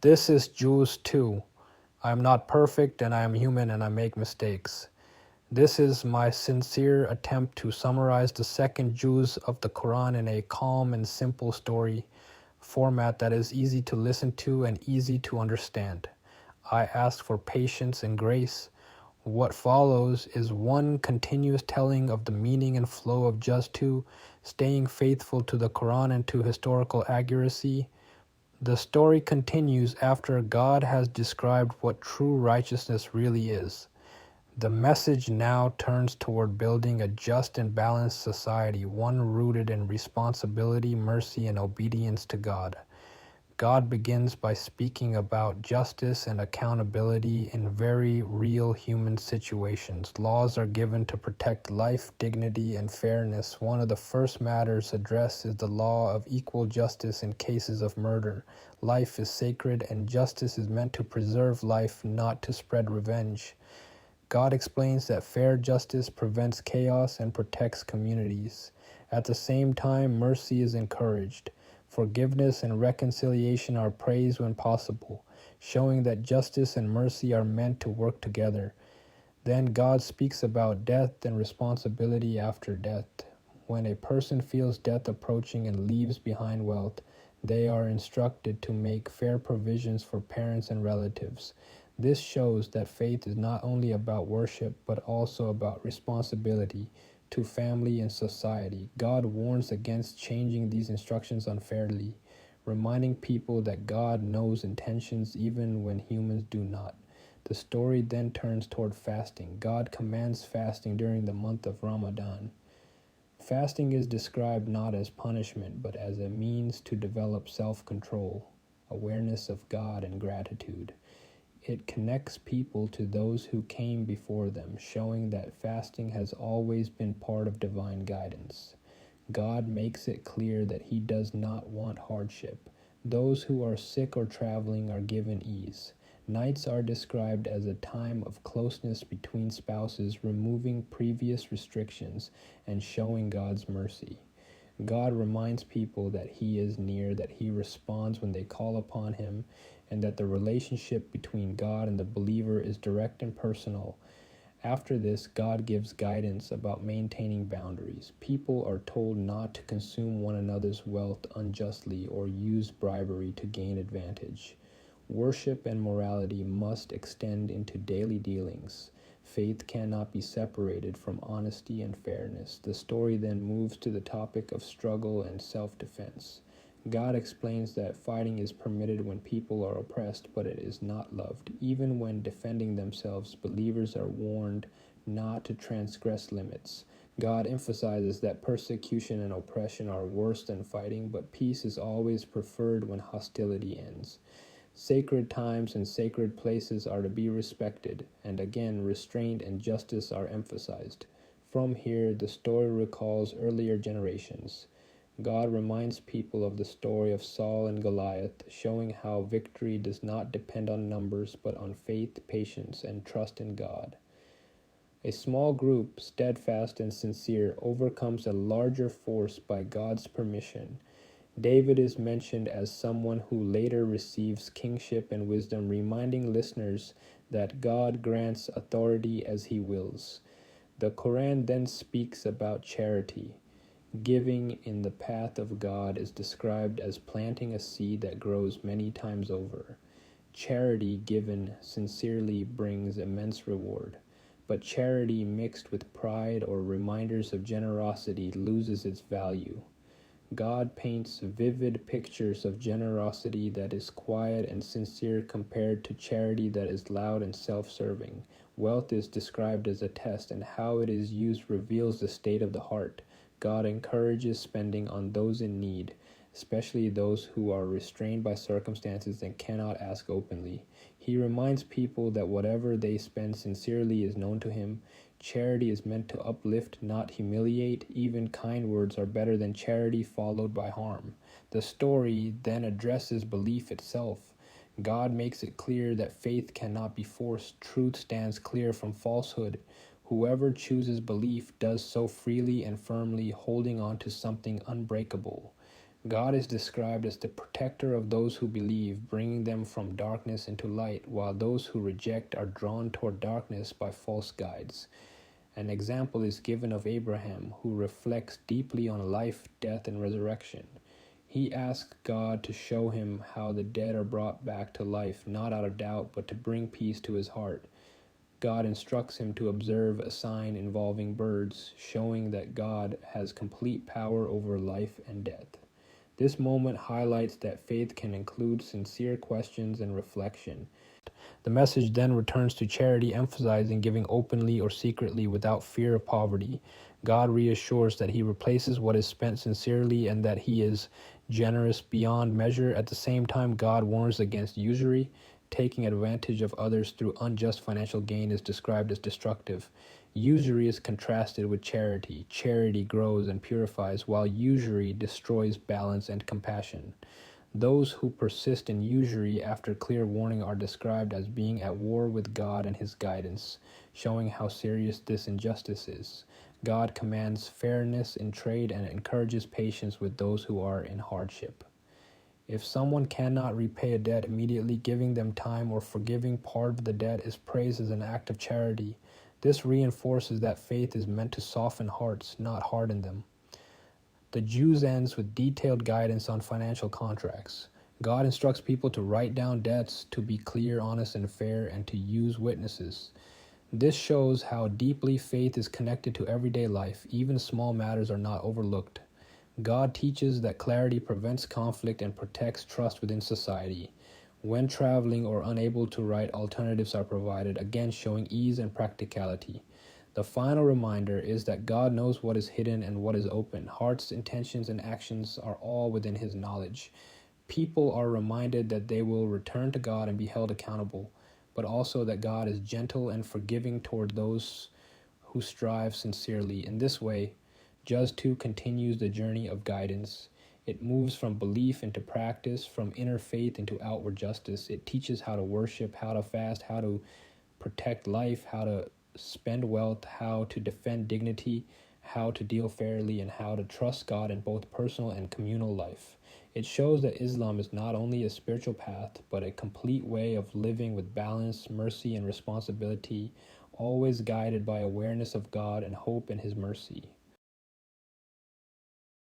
This is Jews too. I am not perfect and I am human and I make mistakes. This is my sincere attempt to summarize the second juz of the Quran in a calm and simple story format that is easy to listen to and easy to understand. I ask for patience and grace. What follows is one continuous telling of the meaning and flow of Juz 2, staying faithful to the Quran and to historical accuracy. The story continues after God has described what true righteousness really is. The message now turns toward building a just and balanced society, one rooted in responsibility, mercy, and obedience to God. God begins by speaking about justice and accountability in very real human situations. Laws are given to protect life, dignity, and fairness. One of the first matters addressed is the law of equal justice in cases of murder. Life is sacred, and justice is meant to preserve life, not to spread revenge. God explains that fair justice prevents chaos and protects communities. At the same time, mercy is encouraged. Forgiveness and reconciliation are praised when possible, showing that justice and mercy are meant to work together. Then God speaks about death and responsibility after death. When a person feels death approaching and leaves behind wealth, they are instructed to make fair provisions for parents and relatives. This shows that faith is not only about worship, but also about responsibility to family and society. God warns against changing these instructions unfairly, reminding people that God knows intentions even when humans do not. The story then turns toward fasting. God commands fasting during the month of Ramadan. Fasting is described not as punishment, but as a means to develop self-control, awareness of God, and gratitude. It connects people to those who came before them, showing that fasting has always been part of divine guidance. God makes it clear that He does not want hardship. Those who are sick or traveling are given ease. Nights are described as a time of closeness between spouses, removing previous restrictions and showing God's mercy. God reminds people that He is near, that He responds when they call upon Him, and that the relationship between God and the believer is direct and personal. After this, God gives guidance about maintaining boundaries. People are told not to consume one another's wealth unjustly or use bribery to gain advantage. Worship and morality must extend into daily dealings. Faith cannot be separated from honesty and fairness. The story then moves to the topic of struggle and self-defense. God explains that fighting is permitted when people are oppressed, but it is not loved. Even when defending themselves, believers are warned not to transgress limits. God emphasizes that persecution and oppression are worse than fighting, but peace is always preferred when hostility ends. Sacred times and sacred places are to be respected, and again, restraint and justice are emphasized. From here, the story recalls earlier generations. God reminds people of the story of Saul and Goliath, showing how victory does not depend on numbers, but on faith, patience, and trust in God. A small group, steadfast and sincere, overcomes a larger force by God's permission. David is mentioned as someone who later receives kingship and wisdom, reminding listeners that God grants authority as He wills. The Quran then speaks about charity. Giving in the path of God is described as planting a seed that grows many times over. Charity given sincerely brings immense reward, but charity mixed with pride or reminders of generosity loses its value. God paints vivid pictures of generosity that is quiet and sincere compared to charity that is loud and self-serving. Wealth is described as a test, and how it is used reveals the state of the heart. God encourages spending on those in need, especially those who are restrained by circumstances and cannot ask openly. He reminds people that whatever they spend sincerely is known to Him. Charity is meant to uplift, not humiliate. Even kind words are better than charity followed by harm. The story then addresses belief itself. God makes it clear that faith cannot be forced. Truth stands clear from falsehood. Whoever chooses belief does so freely and firmly, holding on to something unbreakable. God is described as the protector of those who believe, bringing them from darkness into light, while those who reject are drawn toward darkness by false guides. An example is given of Abraham, who reflects deeply on life, death, and resurrection. He asks God to show him how the dead are brought back to life, not out of doubt, but to bring peace to his heart. God instructs him to observe a sign involving birds, showing that God has complete power over life and death. This moment highlights that faith can include sincere questions and reflection. The message then returns to charity, emphasizing giving openly or secretly without fear of poverty. God reassures that he replaces what is spent sincerely and that he is generous beyond measure. At the same time, God warns against usury. Taking advantage of others through unjust financial gain is described as destructive. Usury is contrasted with charity. Charity grows and purifies, while usury destroys balance and compassion. Those who persist in usury after clear warning are described as being at war with God and his guidance, showing how serious this injustice is. God commands fairness in trade and encourages patience with those who are in hardship. If someone cannot repay a debt immediately, giving them time or forgiving part of the debt is praised as an act of charity. This reinforces that faith is meant to soften hearts, not harden them. The Jews ends with detailed guidance on financial contracts. God instructs people to write down debts, to be clear, honest, and fair, and to use witnesses. This shows how deeply faith is connected to everyday life. Even small matters are not overlooked. God teaches that clarity prevents conflict and protects trust within society. When traveling or unable to write, alternatives are provided, again showing ease and practicality. The final reminder is that God knows what is hidden and what is open. Hearts, intentions, and actions are all within his knowledge. People are reminded that they will return to God and be held accountable, but also that God is gentle and forgiving toward those who strive sincerely. In this way, Juz 2 continues the journey of guidance. It moves from belief into practice, from inner faith into outward justice. It teaches how to worship, how to fast, how to protect life, how to spend wealth, how to defend dignity, how to deal fairly, and how to trust God in both personal and communal life. It shows that Islam is not only a spiritual path, but a complete way of living with balance, mercy, and responsibility, always guided by awareness of God and hope in his mercy.